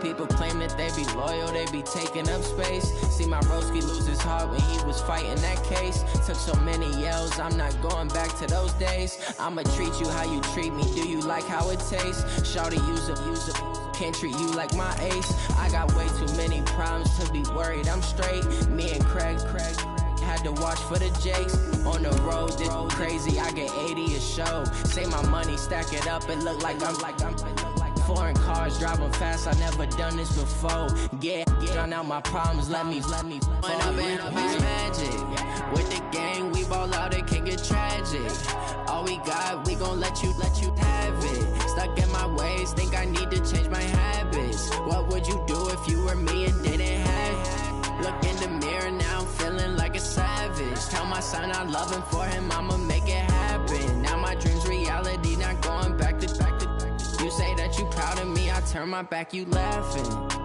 People claim that they be loyal, they be taking up space. See my broski lose his heart when he was fighting that case. Took so many yells, I'm not going back to those days. I'ma treat you how you treat me, do you like how it tastes? Shawty, use it, can't treat you like my ace. I got way too many problems to be worried, I'm straight. Me and Craig had to watch for the Jakes. On the road, this crazy, I get 80 a show. Say my money, stack it up, it look like I'm foreign cars, driving fast, I never done this before. Yeah, drown out my problems, let me When I've been magic. With the gang, we ball out, it can get tragic. All we got, we gon' let you have it. Stuck in my ways, think I need to change my habits. What would you do if you were me and didn't have it? Look in the mirror, now I'm feeling like a savage. Tell my son I love him, for him I'ma make it happen. Now my dream's reality, not going back to. You say that you proud of me, I turn my back, you laughing.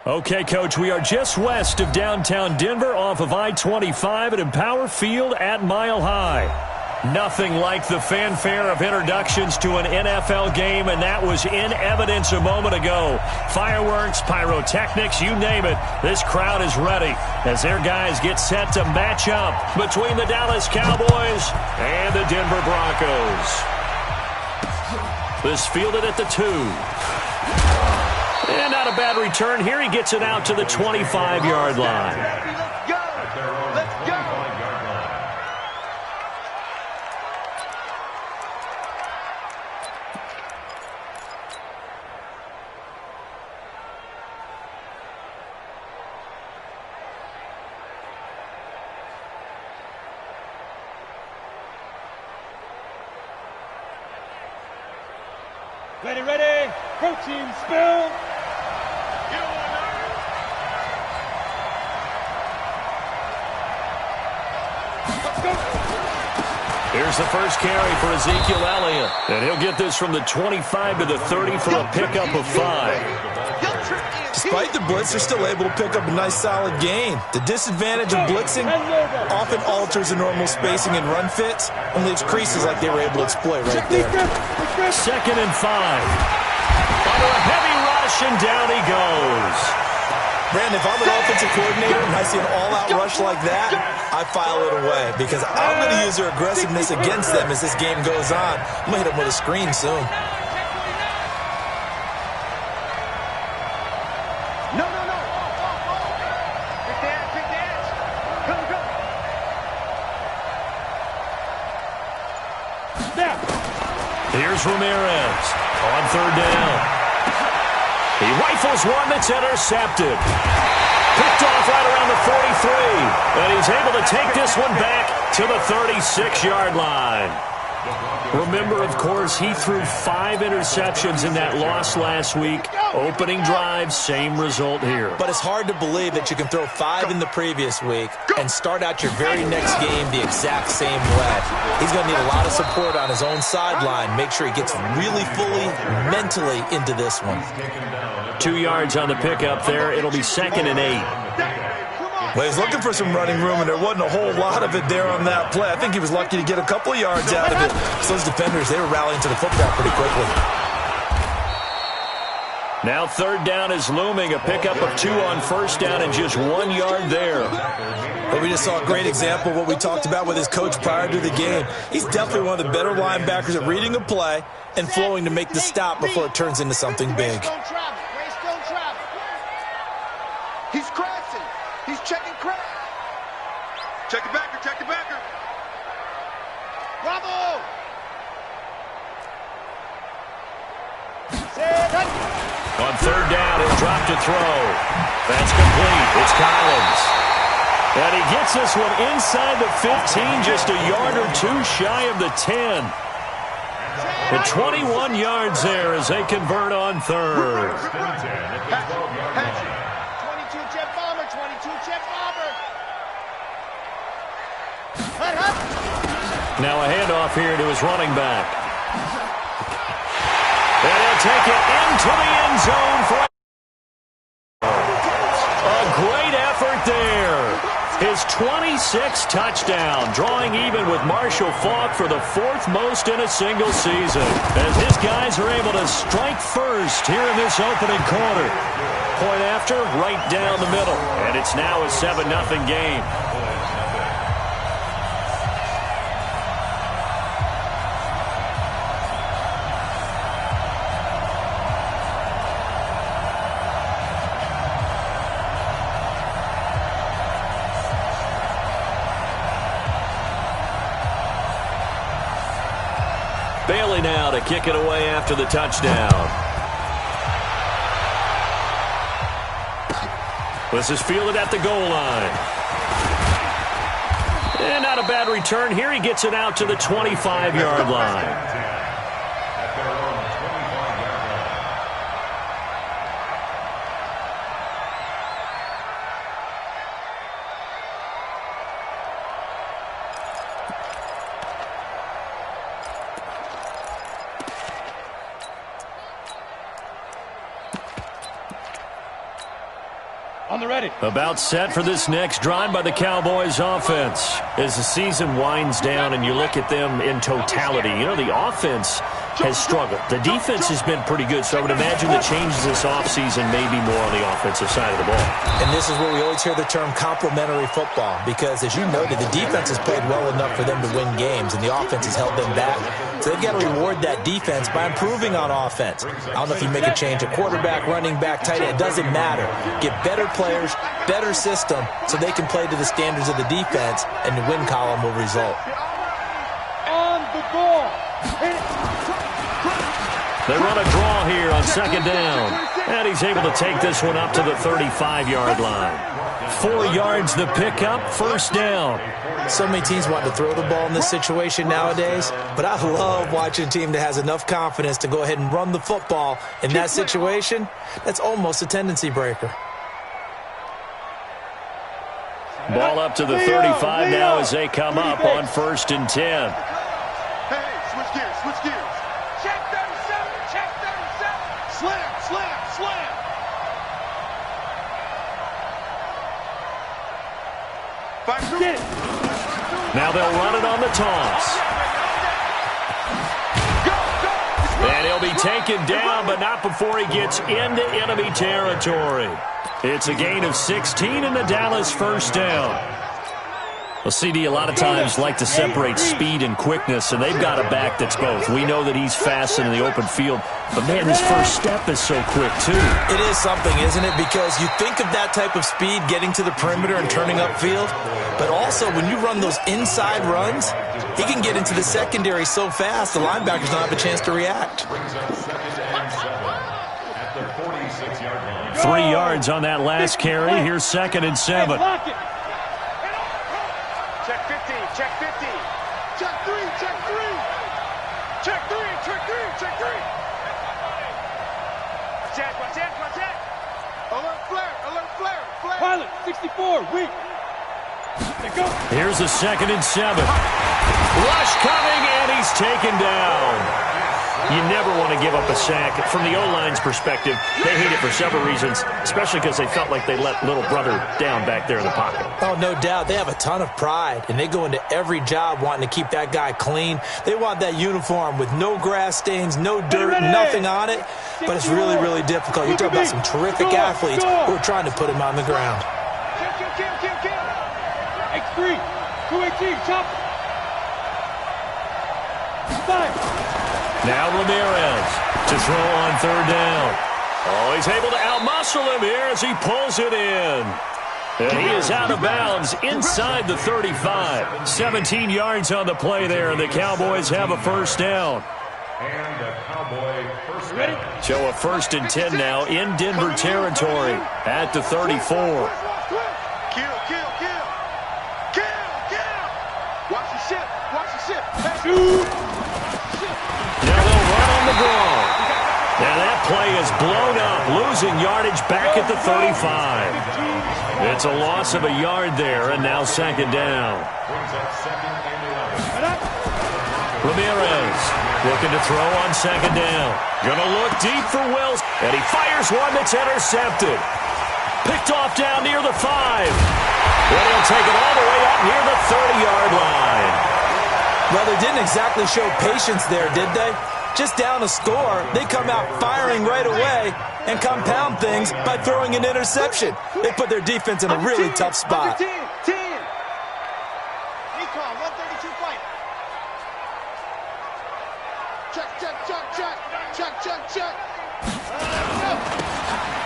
Okay, Coach, we are just west of downtown Denver off of I-25 at Empower Field at Mile High. Nothing like the fanfare of introductions to an NFL game, and that was in evidence a moment ago. Fireworks, pyrotechnics, you name it. This crowd is ready as their guys get set to match up between the Dallas Cowboys and the Denver Broncos. This fielded at the 2. And not a bad return here. He gets it out to the 25-yard line. Let's go! Let's go! Ready, protein spill. Here's the first carry for Ezekiel Elliott. And he'll get this from the 25 to the 30 for a pickup of 5. despite the blitz, they're still able to pick up a nice solid gain. The disadvantage of blitzing often alters the normal spacing and run fits and leaves creases like they were able to exploit right there. 2nd and 5. Under a heavy rush, and down he goes. Brandon, if I'm an offensive coordinator and I see an all-out rush like that, I file it away because I'm going to use their aggressiveness against them as this game goes on. I'm going to hit them with a screen soon. No. Big dance. Go. Here's Ramirez on 3rd down. He rifles one that's intercepted. Picked off right around the 43. And he's able to take this one back to the 36-yard line. Remember, of course, he threw 5 interceptions in that loss last week. Opening drive, same result here. But it's hard to believe that you can throw 5 in the previous week and start out your very next game the exact same way. He's going to need a lot of support on his own sideline. Make sure he gets really fully, mentally into this one. 2 yards on the pickup there. It'll be 2nd and 8. Well, he's looking for some running room, and there wasn't a whole lot of it there on that play. I think he was lucky to get a couple of yards out of it. So those defenders, they were rallying to the football pretty quickly. Now 3rd down is looming. A pickup of 2 on 1st down and just 1 yard there. But we just saw a great example of what we talked about with his coach prior to the game. He's definitely one of the better linebackers at reading a play and flowing to make the stop before it turns into something big. He's crashing. He's checking crash. Check it backer. Bravo! On 3rd down, he'll drop to throw. That's complete. It's Collins. And he gets this one inside the 15, just a yard or 2 shy of the 10. The 21 yards there as they convert on 3rd. 22 jet bomber. Now a handoff here to his running back. And he'll take it into the end zone for a great effort there. His 26th touchdown, drawing even with Marshall Faulk for the 4th most in a single season. As his guys are able to strike first here in this opening quarter. Point after, right down the middle. And it's now a 7-0 game. Bailey now to kick it away after the touchdown. This is fielded at the goal line. And not a bad return here. He gets it out to the 25-yard line. On the ready. About set for this next drive by the Cowboys offense. As the season winds down and you look at them in totality, you know, the offense has struggled. The defense has been pretty good, so I would imagine the changes this offseason may be more on the offensive side of the ball. And this is where we always hear the term complementary football because, as you noted, the defense has played well enough for them to win games, and the offense has held them back. So they've got to reward that defense by improving on offense. I don't know if you make a change at quarterback, running back, tight end. It doesn't matter. Get better players, better system, so they can play to the standards of the defense, and the win column will result. On the ball. They run a draw here on 2nd down. And he's able to take this one up to the 35-yard line. 4 yards the pickup, 1st down. So many teams want to throw the ball in this situation nowadays, but I love watching a team that has enough confidence to go ahead and run the football in that situation. That's almost a tendency breaker. Ball up to the 35 now as they come up on 1st and 10. Hey, switch gears. Check 37. Slam. Get it. Now they'll run it on the toss. And he'll be taken down, but not before he gets into enemy territory. It's a gain of 16 in the Dallas first down. Well, CD, a lot of times like to separate speed and quickness, and they've got a back that's both. We know that he's fast in the open field, but, man, his first step is so quick, too. It is something, isn't it? Because you think of that type of speed getting to the perimeter and turning upfield, but also when you run those inside runs, he can get into the secondary so fast the linebackers don't have a chance to react. 3 yards on that last carry. Here's 2nd and 7. Check 50, check 50. Check 3, check 3. Check 3, check 3, check 3. Check, check, check. Alert flare, flare. Pilot, 64, weak. Go. Here's a 2nd and 7. Rush coming, and he's taken down. You never want to give up a sack. From the O-line's perspective, they hate it for several reasons, especially because they felt like they let little brother down back there in the pocket. Oh, no doubt. They have a ton of pride, and they go into every job wanting to keep that guy clean. They want that uniform with no grass stains, no dirt, nothing on it. But it's really, really difficult. You're talking about some terrific athletes who are trying to put him on the ground. X3, 218, chop. 5. Now Ramirez to throw on 3rd down. Oh, he's able to outmuscle him here as he pulls it in. And he is out of bounds inside the 35. 17 yards on the play there, and the Cowboys have a first down. So a 1st and 10 now in Denver territory at the 34. Watch the ship. Now they'll run on the draw. Now that play is blown up, losing yardage back at the 35. It's a loss of a yard there, and now 2nd down. Ramirez looking to throw on 2nd down. Gonna look deep for Wills, and he fires one that's intercepted. Picked off down near the 5. And he'll take it all the way up near the 30-yard line. Well, they didn't exactly show patience there, did they? Just down a score, they come out firing right away and compound things by throwing an interception. They put their defense in a really tough spot. 10. Recon, 132 flight. Check.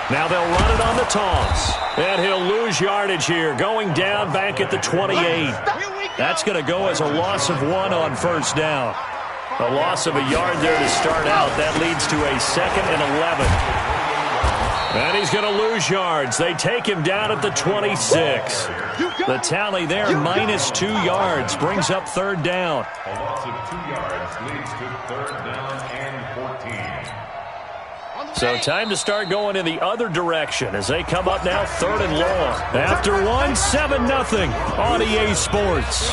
Now they'll run it on the toss. And he'll lose yardage here, going down back at the 28. That's going to go as a loss of 1 on 1st down. A loss of a yard there to start out. That leads to a 2nd and 11. And he's going to lose yards. They take him down at the 26. The tally there, minus 2 yards, brings up 3rd down. A loss of 2 yards leads to 3rd down and 14. So time to start going in the other direction as they come up now 3rd and long. After 1, 7-0 on EA Sports.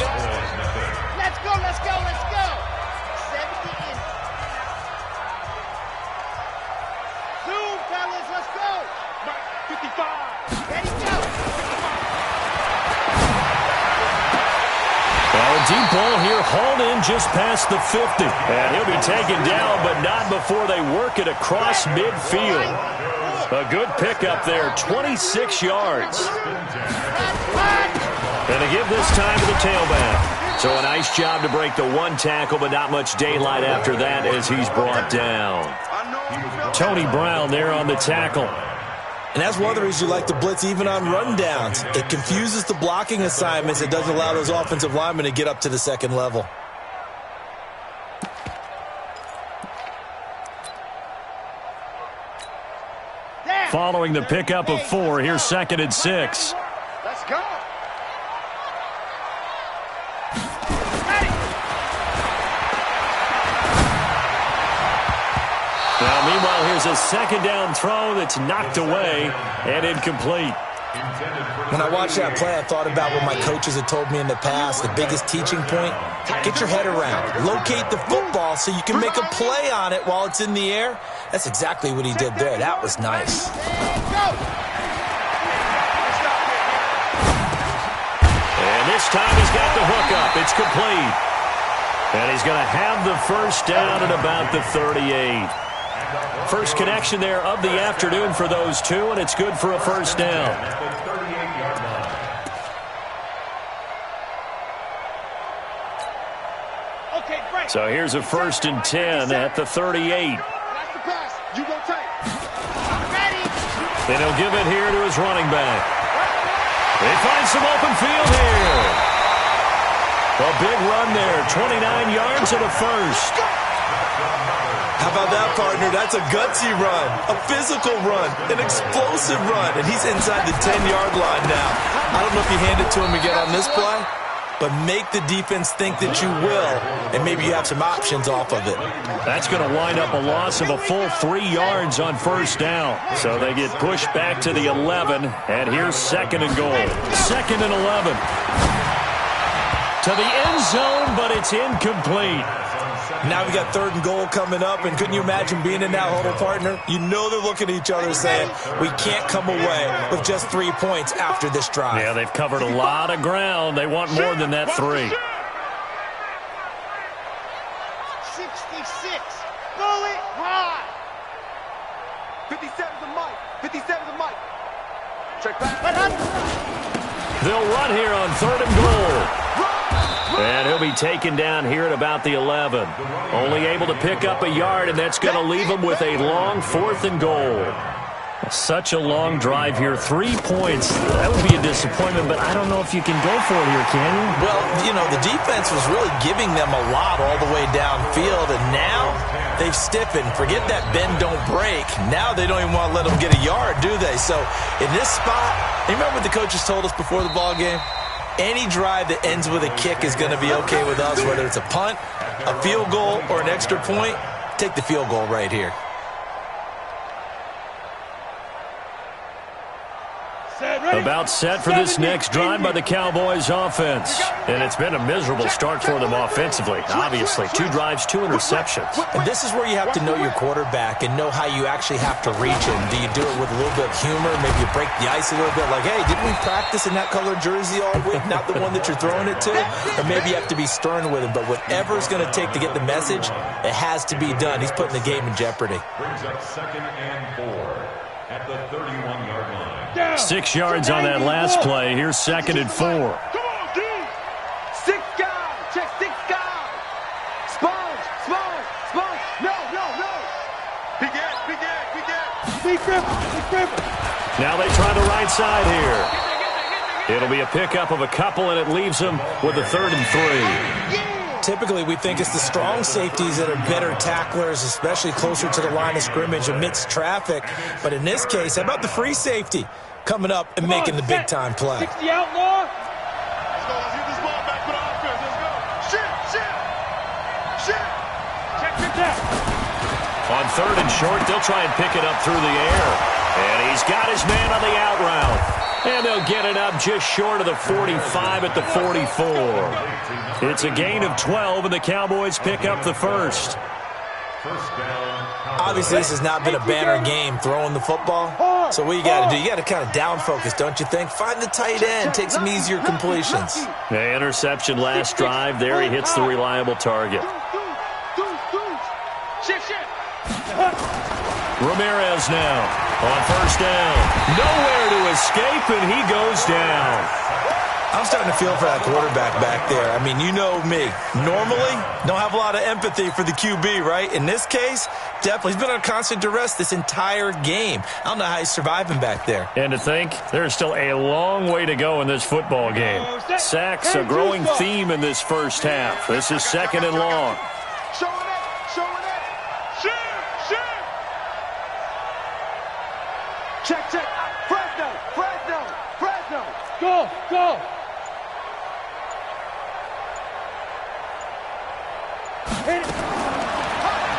Let's go. 70 in. Zoom, fellas, let's go. 55. Ready, go. Well, a deep ball here hauled in just past the 50. And he'll be taken down, but not before they work it across midfield. A good pickup there, 26 yards. And to give this time to the tailback. So a nice job to break the 1 tackle, but not much daylight after that as he's brought down. Tony Brown there on the tackle. And that's one of the reasons you like to blitz even on rundowns. It confuses the blocking assignments. It doesn't allow those offensive linemen to get up to the 2nd level. Following the pickup of 4, here's 2nd and 6. Let's go. Now, meanwhile, here's a 2nd down throw that's knocked away and incomplete. When I watched that play, I thought about what my coaches had told me in the past. The biggest teaching point, get your head around. Locate the football so you can make a play on it while it's in the air. That's exactly what he did there. That was nice. And this time he's got the hook up. It's complete. And he's going to have the first down at about the 38. First connection there of the afternoon for those two, and it's good for a first down. So here's a 1st and 10 at the 38. And he'll give it here to his running back. They find some open field here. A big run there, 29 yards and a first. How about that, partner? That's a gutsy run, a physical run, an explosive run, and he's inside the 10-yard line now. I don't know if you hand it to him again on this play, but make the defense think that you will, and maybe you have some options off of it. That's going to wind up a loss of a full 3 yards on first down. So they get pushed back to the 11, and here's 2nd and goal. 2nd and 11. To the end zone, but it's incomplete. Now we got 3rd and goal coming up, and couldn't you imagine being in that huddle, partner? You know they're looking at each other saying, we can't come away with just 3 points after this drive. Yeah, they've covered a lot of ground. They want more than that 3. 66. Throw it high. 57's a mic. 57's a mic. Check back. They'll run here on 3rd and goal. And he'll be taken down here at about the 11. Only able to pick up a yard, and that's going to leave him with a long 4th and goal. Such a long drive here. 3 points. That would be a disappointment, but I don't know if you can go for it here, can you? Well, you know, the defense was really giving them a lot all the way downfield, and now they've stiffened. Forget that bend, don't break. Now they don't even want to let them get a yard, do they? So in this spot, you remember what the coaches told us before the ball game? Any drive that ends with a kick is going to be okay with us, whether it's a punt, a field goal, or an extra point. Take the field goal right here. About set for this next drive by the Cowboys offense. And it's been a miserable start for them offensively. Obviously, 2 drives, 2 interceptions. And this is where you have to know your quarterback and know how you actually have to reach him. Do you do it with a little bit of humor? Maybe you break the ice a little bit like, hey, didn't we practice in that colored jersey all week? Not the one that you're throwing it to? Or maybe you have to be stern with him. But whatever it's going to take to get the message, it has to be done. He's putting the game in jeopardy. Brings up 2nd and 4 at the 31-yard line. 6 yards on that last play. Here's 2nd and 4. Come on, D. 6 guys. Check 6 guys. Sponge. No. Big grip. Now they try the right side here. It'll be a pickup of a couple, and it leaves them with a 3rd and 3. Typically, we think it's the strong safeties that are better tacklers, especially closer to the line of scrimmage amidst traffic. But in this case, how about the free safety coming up and making the big-time play? 60 outlaw. Let's go. Let's get this ball back for the offense. Let's go. Shit. Check that. On 3rd and short, they'll try and pick it up through the air. And he's got his man on the out route. And they'll get it up just short of the 45 at the 44. It's a gain of 12, and the Cowboys pick up the first. Obviously, this has not been a banner game throwing the football. So what you got to do, you got to kind of down focus, don't you think? Find the tight end, take some easier completions. The interception last drive. There he hits the reliable target. Ramirez now on 1st down. Nowhere to escape, and he goes down. I'm starting to feel for that quarterback back there. I mean, you know me. Normally, don't have a lot of empathy for the QB, right? In this case, definitely. He's been under constant duress this entire game. I don't know how he's surviving back there. And to think, there's still a long way to go in this football game. Sacks, a growing theme in this first half. This is 2nd and long. Showing it. Check. Fresno. Go.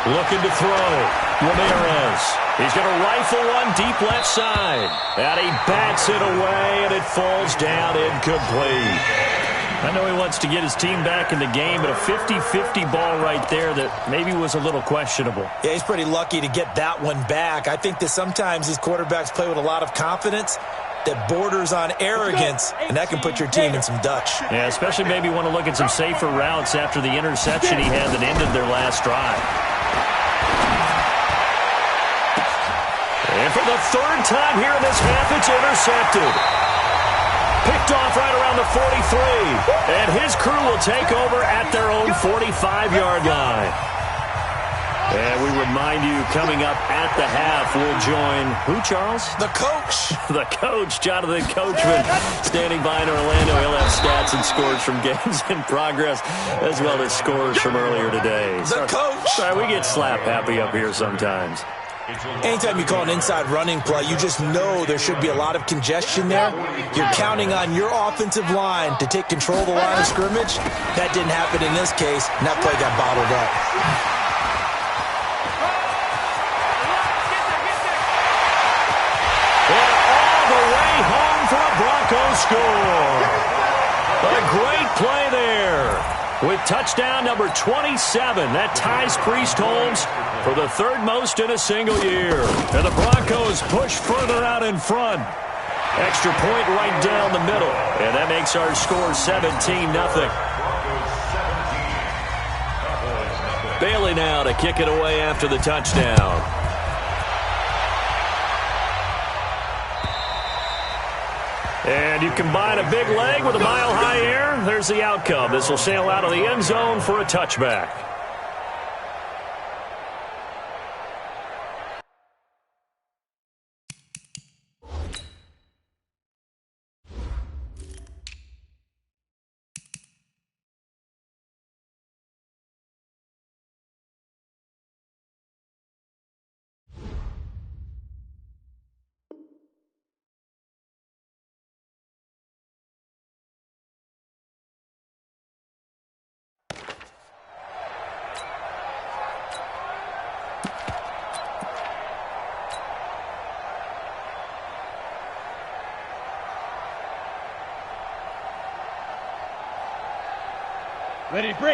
Looking to throw. Ramirez. He's going to rifle one deep left side. And he bats it away, and it falls down incomplete. I know he wants to get his team back in the game, but a 50-50 ball right there that maybe was a little questionable. Yeah, he's pretty lucky to get that one back. I think that sometimes these quarterbacks play with a lot of confidence, that borders on arrogance, and that can put your team in some Dutch. Yeah, especially maybe want to look at some safer routes after the interception he had that ended their last drive. And for the third time here in this half, it's intercepted. Picked off right around the 43. And his crew will take over at their own 45-yard line. And we remind you, coming up at the half, we'll join who, Charles? The coach. The coach, Jonathan Coachman, standing by in Orlando. He'll have stats and scores from games in progress, as well as scores from earlier today. The coach. Sorry, we get slap happy up here sometimes. Anytime you call an inside running play, you just know there should be a lot of congestion there. You're counting on your offensive line to take control of the line of scrimmage. That didn't happen in this case, and that play got bottled up. And all the way home for a Broncos score. A great play there. With touchdown number 27, that ties Priest Holmes for the third most in a single year. And the Broncos push further out in front. Extra point right down the middle. And that makes our score 17-0. Bailey now to kick it away after the touchdown. And you combine a big leg with a mile-high air, there's the outcome. This will sail out of the end zone for a touchback.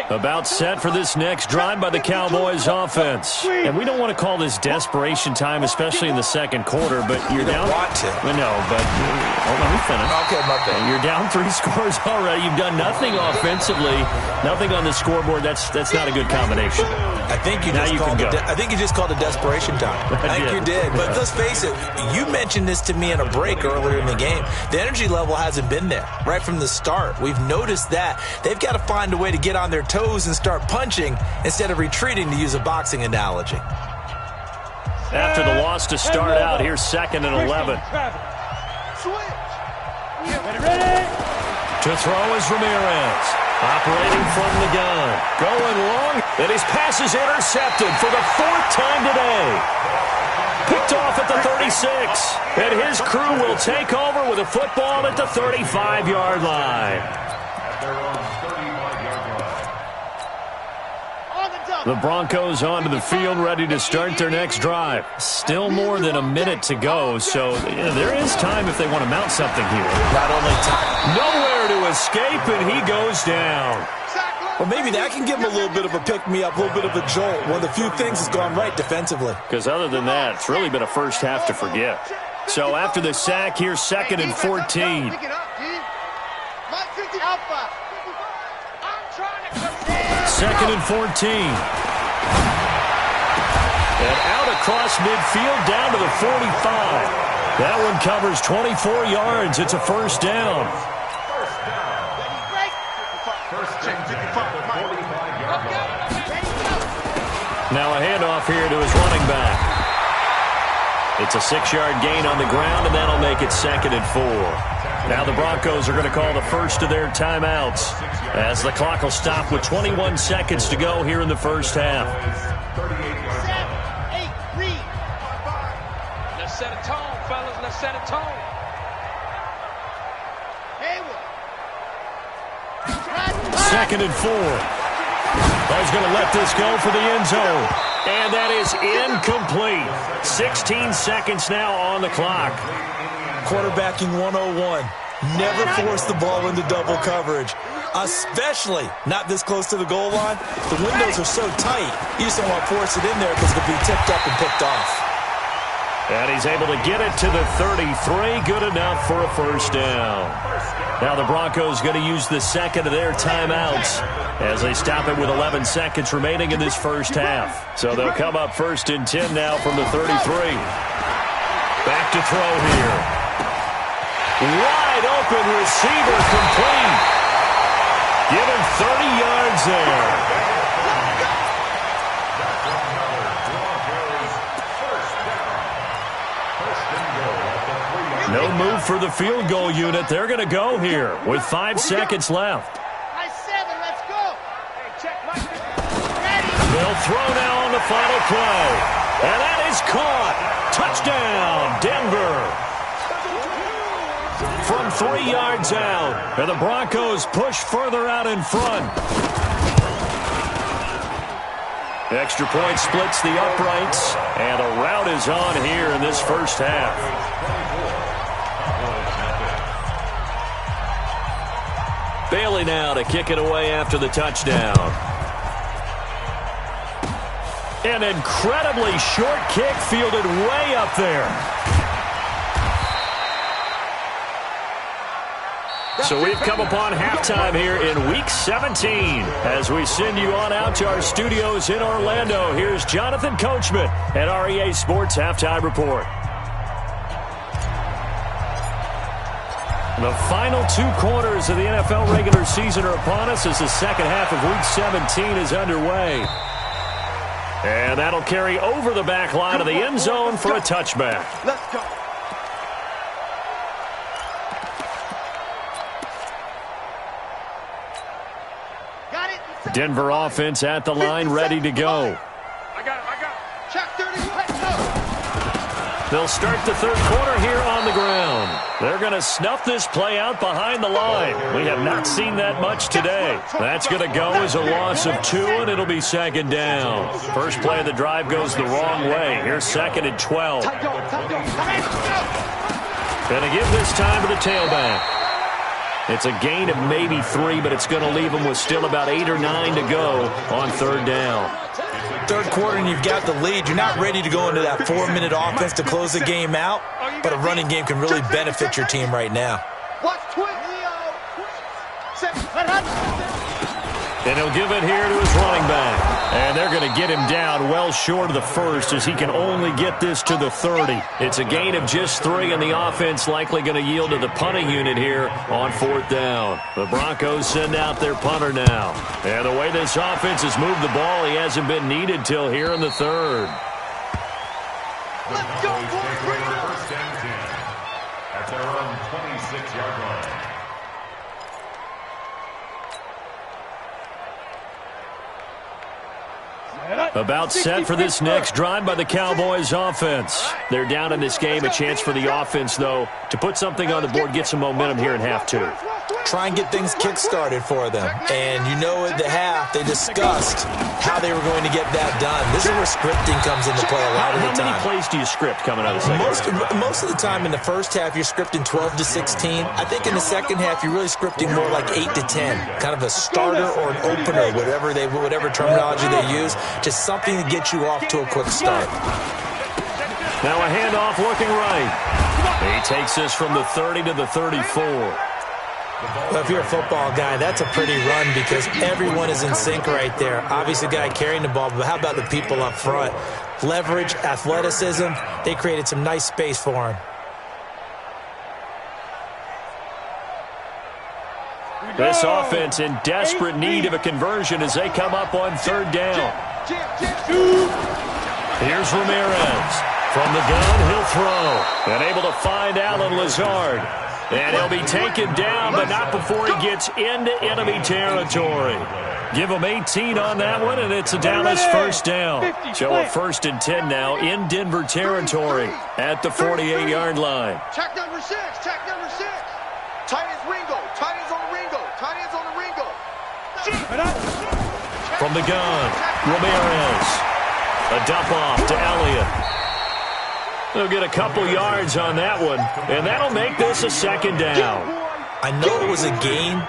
About set for this next drive by the Cowboys offense. And we don't want to call this desperation time, especially in the second quarter, but you're down. Want to. I know, but let me finish. Okay, my bad. You're down 3 scores already. You've done nothing offensively, nothing on the scoreboard. That's not a good combination. I think you just called it desperation time. I think you did. But let's face it, you mentioned this to me in a break earlier in the game. The energy level hasn't been there right from the start. We've noticed that. They've got to find a way to get on their toes and start punching instead of retreating, to use a boxing analogy. After the loss to start out, here's 2nd and 11. To throw is Ramirez. Operating from the gun. Going long. And his pass is intercepted for the 4th time today. Picked off at the 36. And his crew will take over with a football at the 35-yard line. The Broncos onto the field, ready to start their next drive. Still more than a minute to go, so there is time if they want to mount something here. Not only time. Nowhere to escape, and he goes down. Well, maybe that can give him a little bit of a pick-me-up, a little bit of a jolt. One of the few things that's gone right defensively. Because other than that, it's really been a first half to forget. So after the sack, here's 2nd and 14. 2nd and 14. And out across midfield down to the 45. That one covers 24 yards. It's a first down. Now a handoff here to his running back. It's a 6-yard gain on the ground, and that'll make it 2nd and 4. Now the Broncos are going to call the first of their timeouts as the clock will stop with 21 seconds to go here in the first half. 7, 8, read. Let's set a tone, fellas. Let's set a tone. Second and 4. He's going to let this go for the end zone. And that is incomplete. 16 seconds now on the clock. Quarterbacking 101. Never force the ball into double coverage, especially not this close to the goal line. The windows are so tight, you just don't want to force it in there because it'll be tipped up and picked off. And he's able to get it to the 33. Good enough for a first down. Now the Broncos going to use the second of their timeouts as they stop it with 11 seconds remaining in this first half. So they'll come up 1st and 10 now from the 33. Back to throw here. Wide open receiver complete. Give him 30 yards there. No move for the field goal unit. They're going to go here with 5 seconds left. Let's go. They'll throw now on the final play. And that is caught. Touchdown, Denver. From 3 yards out. And the Broncos push further out in front. Extra point splits the uprights. And the rout is on here in this first half. Bailey now to kick it away after the touchdown. An incredibly short kick fielded way up there. So we've come upon halftime here in Week 17 as we send you on out to our studios in Orlando. Here's Jonathan Coachman at REA Sports Halftime Report. The final 2 quarters of the NFL regular season are upon us as the second half of Week 17 is underway. And that'll carry over the back line of the end zone for a touchback. Let's go. Denver offense at the line, ready to go. I got it. Check 30. Let's go. They'll start the third quarter here on the ground. They're going to snuff this play out behind the line. We have not seen that much today. That's going to go as a loss of 2, and it'll be second down. First play of the drive goes the wrong way. Here's 2nd and 12. And to give this time to the tailback. It's a gain of maybe 3, but it's going to leave them with still about 8 or 9 to go on third down. Third quarter and you've got the lead. You're not ready to go into that 4-minute offense to close the game out, but a running game can really benefit your team right now. Watch twist. And he'll give it here to his running back. And they're going to get him down well short of the first as he can only get this to the 30. It's a gain of just 3, and the offense likely going to yield to the punting unit here on 4th down. The Broncos send out their punter now. And the way this offense has moved the ball, he hasn't been needed till here in the 3rd. Let's go, boys. Bring it up. 1st and 10 at their own 26-yard line. About set for this next drive by the Cowboys offense. They're down in this game. A chance for the offense, though, to put something on the board, get some momentum here in half 2. Try and get things kick-started for them. And you know at the half, they discussed how they were going to get that done. This is where scripting comes into play a lot of the time. How many plays do you script coming out of the second half? Most of the time in the first half, you're scripting 12 to 16. I think in the second half, you're really scripting more like 8 to 10. Kind of a starter or an opener, whatever terminology they use. Just something to get you off to a quick start. Now a handoff looking right. He takes this from the 30 to the 34. Well, if you're a football guy, that's a pretty run because everyone is in sync right there. Obviously, the guy carrying the ball, but how about the people up front? Leverage, athleticism, they created some nice space for him. This offense in desperate need of a conversion as they come up on 3rd down. Here's Ramirez. From the gun, he'll throw. And able to find Alan Lazard. And he'll be taken down, but not before he gets into enemy territory. Give him 18 on that one, and it's a Dallas first down. So a 1st and 10 now in Denver territory at the 48-yard line. Check number 6. Check number 6. Tight ends Ringo. Tight ends on the Ringo. Tight ends on the Ringo. From the gun, Ramirez. A dump off to Elliott. They'll get a couple yards on that one, and that'll make this a 2nd down. I know it was a gain,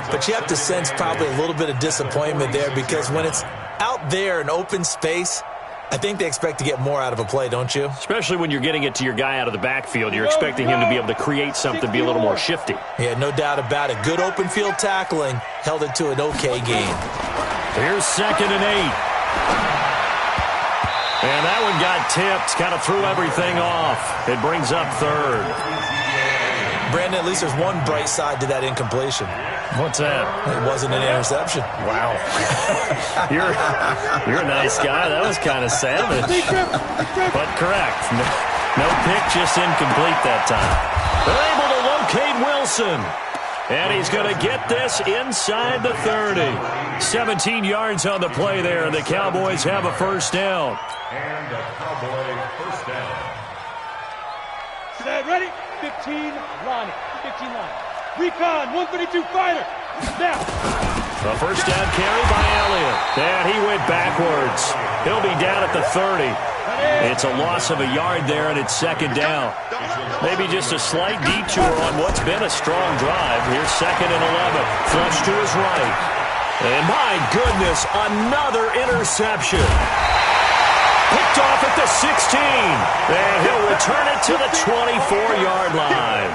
but you have to sense probably a little bit of disappointment there because when it's out there in open space, I think they expect to get more out of a play, don't you? Especially when you're getting it to your guy out of the backfield. You're expecting him to be able to create something, be a little more shifty. Yeah, no doubt about it. Good open field tackling held it to an okay gain. Here's 2nd and 8. And that one got tipped, kind of threw everything off. It brings up 3rd. Brandon, at least there's one bright side to that incompletion. What's that? It wasn't an interception. Wow. You're a nice guy. That was kind of savage. But correct. No pick, just incomplete that time. They're able to locate Wilson. And he's going to get this inside the 30. 17 yards on the play there, and the Cowboys have a first down. And a Cowboy first down. Set, ready? 15 line. 15 line. Recon, 132 fighter. Now. A first down carry by Elliott. And he went backwards. He'll be down at the 30. It's a loss of a yard there, and it's 2nd down. Maybe just a slight detour on what's been a strong drive. Here's 2nd and 11. Flush to his right. And my goodness, another interception. Picked off at the 16. And he'll return it to the 24-yard line.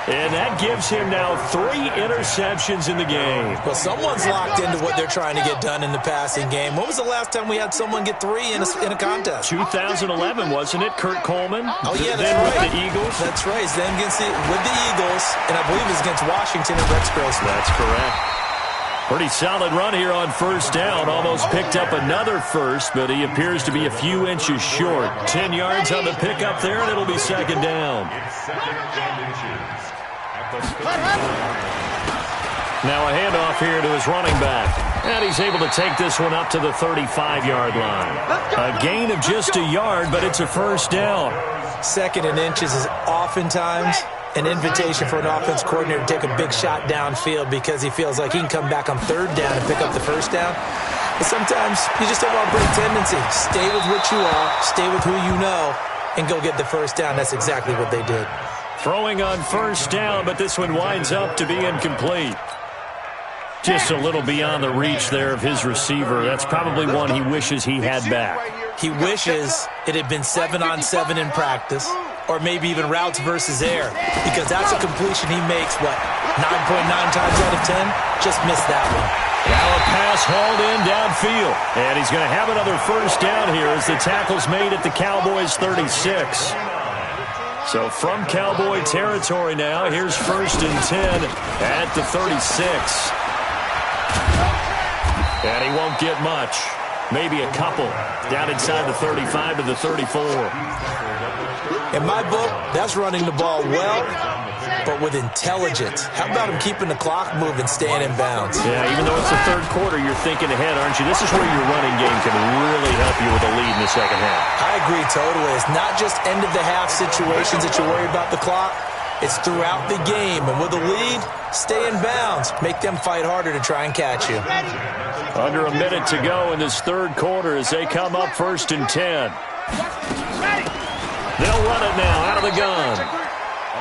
And that gives him now 3 interceptions in the game. Well, someone's locked into what they're trying to get done in the passing game. When was the last time we had someone get 3 in a contest? 2011, wasn't it? Kurt Coleman? Oh, yeah, that's then right. With the Eagles? That's right. Then with the Eagles, and I believe it was against Washington and Rex Grossman. That's correct. Pretty solid run here on first down. Almost picked up another first, but he appears to be a few inches short. 10 yards on the pickup there, and it'll be 2nd down. It's 2nd and inches. Now a handoff here to his running back. And he's able to take this one up to the 35-yard line. A gain of just a yard, but it's a first down. 2nd and inches is oftentimes an invitation for an offense coordinator to take a big shot downfield because he feels like he can come back on 3rd down and pick up the first down. But sometimes you just don't want to break tendency. Stay with what you are, stay with who you know, and go get the first down. That's exactly what they did. Throwing on first down, but this one winds up to be incomplete. Just a little beyond the reach there of his receiver. That's probably one he wishes he had back. He wishes it had been 7-on-7 in practice, or maybe even routes versus air, because that's a completion he makes, 9.9 times out of 10? Just missed that one. Now a pass hauled in downfield. And he's going to have another first down here as the tackle's made at the Cowboys' 36. So from Cowboy territory now, here's 1st and 10 at the 36. And he won't get much. Maybe a couple. Down inside the 35 to the 34. In my book, that's running the ball well, but with intelligence. How about him keeping the clock moving, staying in bounds? Yeah, even though it's the 3rd quarter, you're thinking ahead, aren't you? This is where your running game can really help you with a lead in the 2nd half. I agree totally. It's not just end-of-the-half situations that you worry about the clock. It's throughout the game. And with a lead, stay in bounds. Make them fight harder to try and catch you. Under a minute to go in this 3rd quarter as they come up 1st and 10. They'll run it now out of the gun.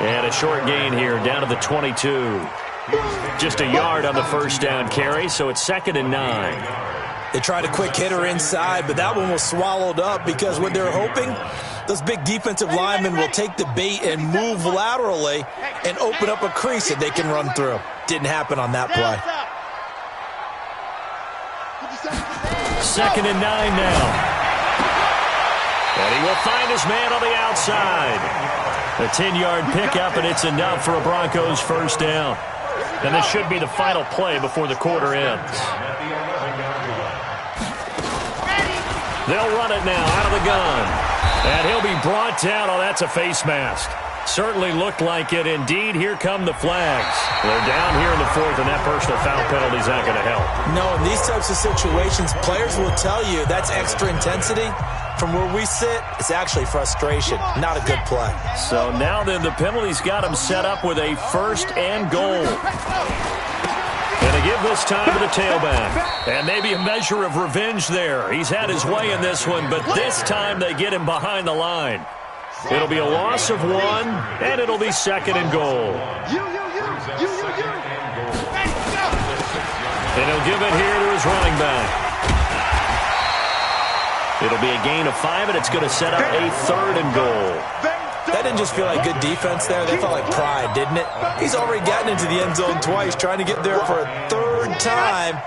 And a short gain here down to the 22. Just a yard on the first down carry, so it's 2nd and 9. They tried a quick hitter inside, but that one was swallowed up because what they're hoping, those big defensive linemen will take the bait and move laterally and open up a crease that they can run through. Didn't happen on that play. 2nd and 9 now. And he will find his man on the outside. A 10-yard pickup, and it's enough for a Broncos first down. And this should be the final play before the quarter ends. They'll run it now out of the gun. And he'll be brought down. Oh, that's a face mask. Certainly looked like it. Indeed, here come the flags. They're down here in the 4th, and that personal foul penalty is not going to help. No, in these types of situations, players will tell you that's extra intensity. From where we sit, it's actually frustration. Not a good play. So now then, the penalty's got him set up with a 1st and goal. And to give this time to the tailback. And maybe a measure of revenge there. He's had his way in this one, but this time they get him behind the line. It'll be a loss of 1, and it'll be 2nd and goal. And he'll give it here to his running back. It'll be a gain of 5, and it's going to set up a 3rd and goal. That didn't just feel like good defense there. That felt like pride, didn't it? He's already gotten into the end zone twice, trying to get there for a 3rd time.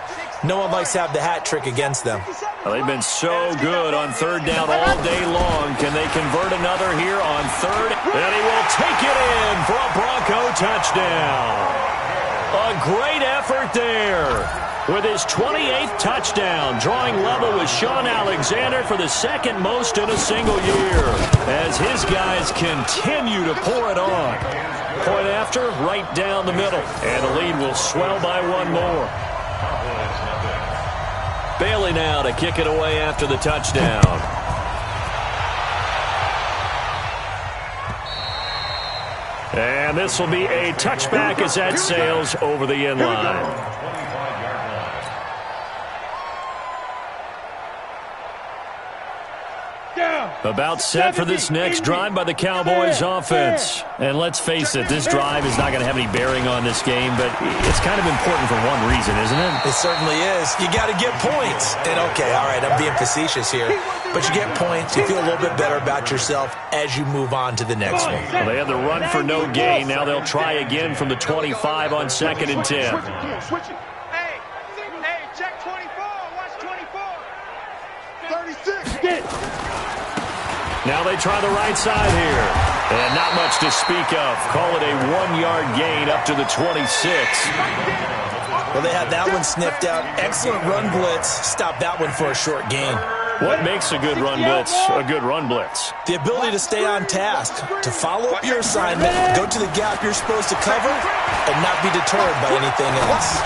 No one likes to have the hat trick against them. Well, they've been so good on 3rd down all day long. Can they convert another here on 3rd? And he will take it in for a Bronco touchdown. A great effort there. With his 28th touchdown, drawing level with Sean Alexander for the 2nd most in a single year, as his guys continue to pour it on. Point after, right down the middle, and the lead will swell by 1 more. Bailey now to kick it away after the touchdown. And this will be a touchback as that sails over the end line. About set for this next drive by the Cowboys offense. And let's face it, this drive is not going to have any bearing on this game, but it's kind of important for one reason, isn't it? It certainly is. You got to get points. And okay, all right, I'm being facetious here, but you get points, you feel a little bit better about yourself as you move on to the next one. Well, they had the run for no gain. Now they'll try again from the 25 on 2nd and 10. Switch it. Hey, check 24. Watch 24. 36. Get. Now they try the right side here. And not much to speak of. Call it a 1-yard gain up to the 26. Well, they had that one sniffed out. Excellent run blitz. Stop that one for a short gain. What makes a good run blitz a good run blitz? The ability to stay on task, to follow up your assignment, go to the gap you're supposed to cover, and not be deterred by anything else.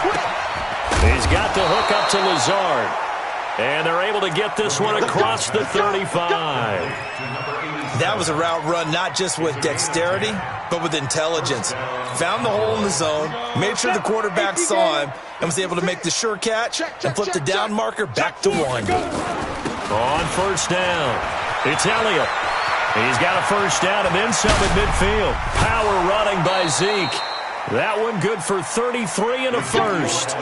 He's got the hook up to Lazard. And they're able to get this one across the 35. That was a route run not just with dexterity, but with intelligence. Found the hole in the zone, made sure the quarterback saw him, and was able to make the sure catch and flip the down marker back to 1. On 1st down, it's Elliott. He's got a 1st down and then some at midfield. Power running by Zeke. That one good for 33 and a 1st.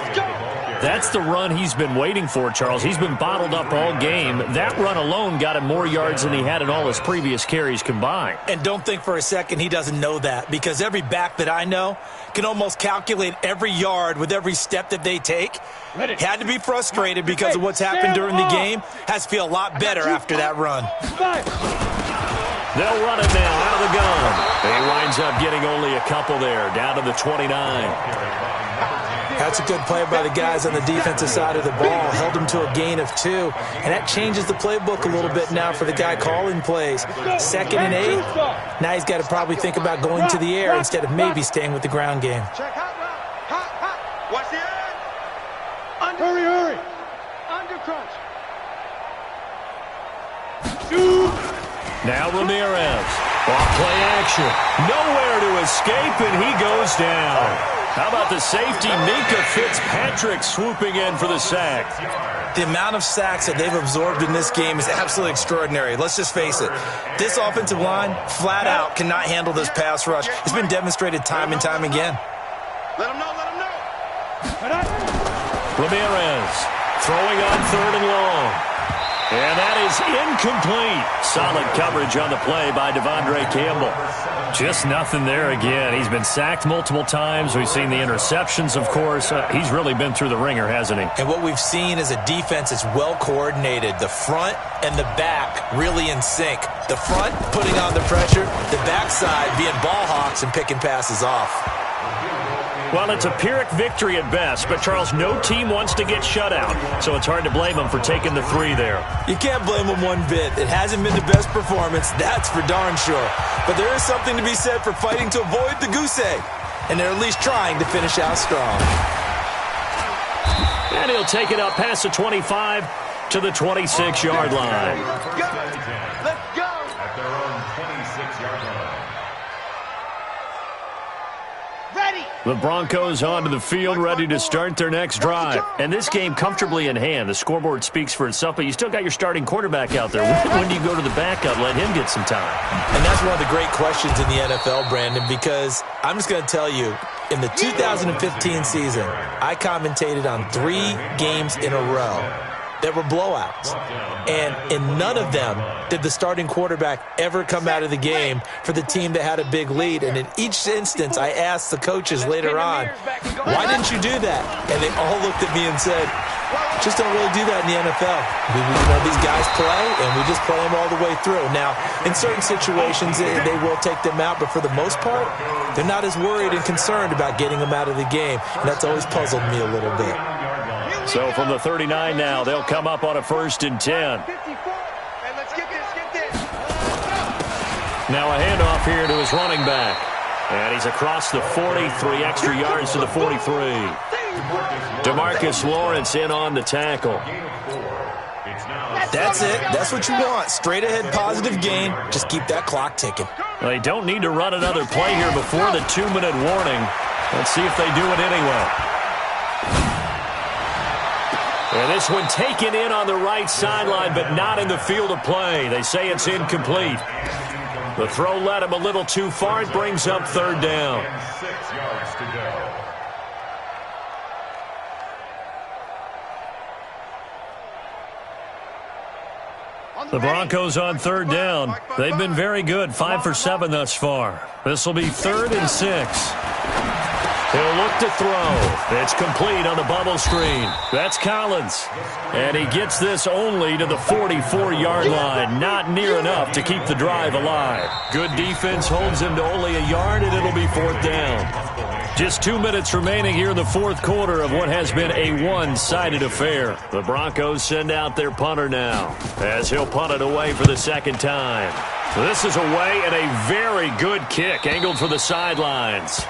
That's the run he's been waiting for, Charles. He's been bottled up all game. That run alone got him more yards than he had in all his previous carries combined. And don't think for a second he doesn't know that, because every back that I know can almost calculate every yard with every step that they take. Had to be frustrated because of what's happened during the game. Has to feel a lot better after that run. They'll run it now out of the gun. He winds up getting only a couple there, down to the 29. That's a good play by the guys on the defensive side of the ball. Held him to a gain of 2. And that changes the playbook a little bit now for the guy calling plays. 2nd and 8. Now he's got to probably think about going to the air instead of maybe staying with the ground game. Check hot route. Hot. Watch the end. Hurry. Under crunch. Now Ramirez. Off play action. Nowhere to escape, and he goes down. How about the safety, Minka Fitzpatrick, swooping in for the sack? The amount of sacks that they've absorbed in this game is absolutely extraordinary. Let's just face it. This offensive line, flat out, cannot handle this pass rush. It's been demonstrated time and time again. Let him know. Ramirez throwing on 3rd and long. And that is incomplete. Solid coverage on the play by Devondre Campbell. Just nothing there again. He's been sacked multiple times. We've seen the interceptions, of course. He's really been through the ringer, hasn't he? And what we've seen is a defense that's well coordinated. The front and the back really in sync. The front putting on the pressure. The backside being ball hawks and picking passes off. Well, it's a Pyrrhic victory at best, but, Charles, no team wants to get shut out, so it's hard to blame them for taking the 3 there. You can't blame them one bit. It hasn't been the best performance, that's for darn sure. But there is something to be said for fighting to avoid the goose egg, and they're at least trying to finish out strong. And he'll take it up past the 25 to the 26-yard line. Let's go. At their own 26-yard line. Ready. The Broncos onto the field, ready to start their next drive. And this game comfortably in hand. The scoreboard speaks for itself, but you still got your starting quarterback out there. When do you go to the backup, let him get some time? And that's one of the great questions in the NFL, Brandon, because I'm just going to tell you, in the 2015 season, I commentated on 3 games in a row that were blowouts. And in none of them did the starting quarterback ever come out of the game for the team that had a big lead. And in each instance, I asked the coaches later on, why didn't you do that? And they all looked at me and said, just don't really do that in the NFL. These guys play, and we just play them all the way through. Now, in certain situations, they will take them out, but for the most part, they're not as worried and concerned about getting them out of the game, and that's always puzzled me a little bit. So from the 39 now, they'll come up on a 1st and 10. Now a handoff here to his running back. And he's across the 40, 3 extra yards to the 43. DeMarcus Lawrence in on the tackle. That's it. That's what you want. Straight ahead positive gain. Just keep that clock ticking. They don't need to run another play here before the 2-minute warning. Let's see if they do it anyway. And this one taken in on the right sideline, but not in the field of play. They say it's incomplete. The throw led him a little too far. It brings up 3rd down. 6 yards to go. The Broncos on 3rd down. They've been very good, 5 for 7 thus far. This will be 3rd and 6. He'll look to throw. It's complete on the bubble screen. That's Collins. And he gets this only to the 44-yard line. Not near enough to keep the drive alive. Good defense holds him to only a yard, and it'll be 4th down. Just 2 minutes remaining here in the 4th quarter of what has been a one-sided affair. The Broncos send out their punter now, as he'll punt it away for the 2nd time. This is away, and a very good kick angled for the sidelines.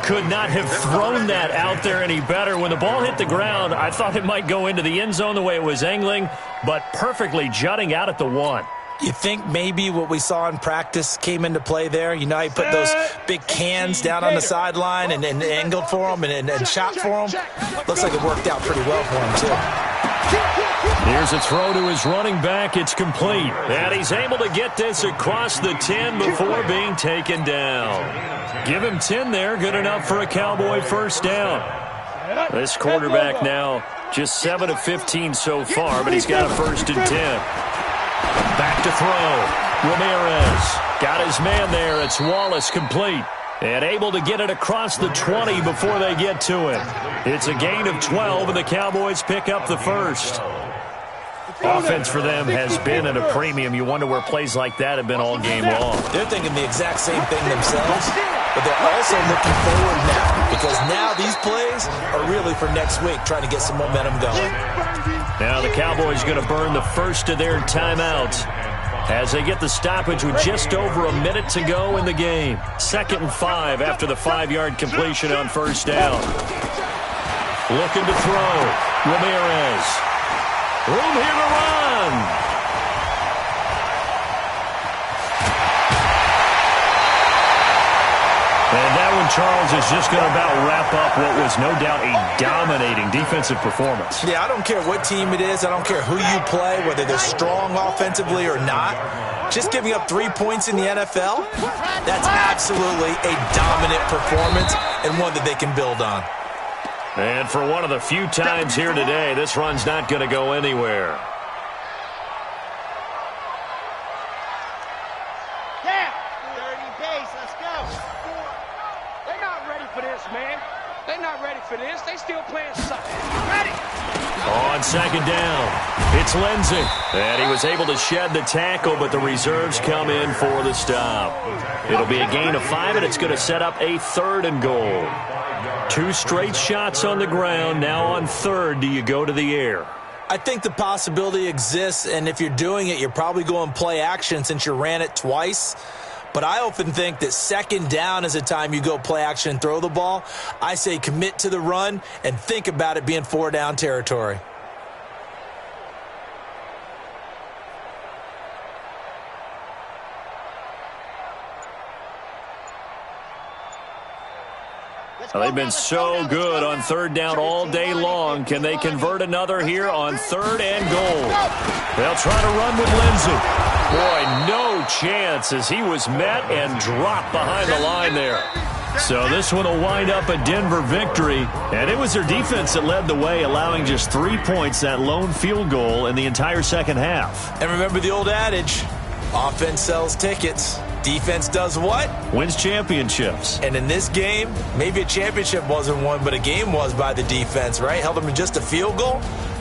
Could not have thrown that out there any better. When the ball hit the ground, I thought it might go into the end zone the way it was angling, but perfectly jutting out at the 1. You think maybe what we saw in practice came into play there? You know, he put those big cans down on the sideline and angled for them and shot for them. Looks like it worked out pretty well for him, too. Here's a throw to his running back. It's complete. And he's able to get this across the 10 before being taken down. Give him 10 there. Good enough for a Cowboy 1st down. This quarterback now just 7 of 15 so far, but he's got a 1st and 10. Back to throw. Ramirez got his man there. It's Wallace complete. And able to get it across the 20 before they get to it. It's a gain of 12, and the Cowboys pick up the 1st. Offense for them has been at a premium. You wonder where plays like that have been all game long. They're thinking the exact same thing themselves, but they're also looking forward now, because now these plays are really for next week, trying to get some momentum going. Now the Cowboys going to burn the first of their timeouts as they get the stoppage with just over a minute to go in the game. 2nd and 5 after the 5-yard completion on 1st down. Looking to throw. Ramirez. Room here to run. And that one, Charles, is just going to about wrap up what was no doubt a dominating defensive performance. Yeah, I don't care what team it is. I don't care who you play, whether they're strong offensively or not. Just giving up 3 points in the NFL, that's absolutely a dominant performance and one that they can build on. And for one of the few times here today, this run's not going to go anywhere. They still playing suck. Ready. On 2nd down, it's Lindsey. And he was able to shed the tackle, but the reserves come in for the stop. It'll be a gain of 5, and it's going to set up a 3rd and goal. 2 straight shots on the ground. Now on 3rd, do you go to the air? I think the possibility exists, and if you're doing it, you're probably going play action since you ran it twice. But I often think that 2nd down is a time you go play action and throw the ball. I say commit to the run and think about it being 4-down territory. They've been so good on 3rd down all day long. Can they convert another here on 3rd and goal? They'll try to run with Lindsey. Boy, no chance as he was met and dropped behind the line there. So this one will wind up a Denver victory, and it was their defense that led the way, allowing just 3 points, that lone field goal in the entire second half. And remember the old adage, offense sells tickets. Defense does what? Wins championships. And in this game, maybe a championship wasn't won, but a game was by the defense, right? Held them to just a field goal.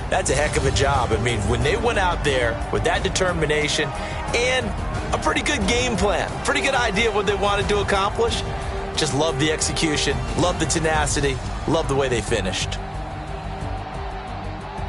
That's a heck of a job. I mean, when they went out there with that determination and a pretty good game plan, pretty good idea of what they wanted to accomplish, just love the execution, love the tenacity, love the way they finished.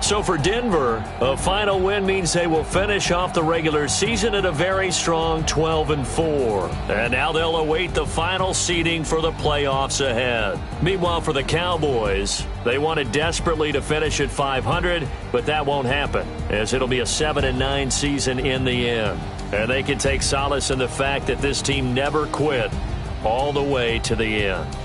So for Denver, a final win means they will finish off the regular season at a very strong 12-4. And now they'll await the final seeding for the playoffs ahead. Meanwhile, for the Cowboys, they wanted desperately to finish at 500, but that won't happen, as it'll be a 7-9 season in the end. And they can take solace in the fact that this team never quit all the way to the end.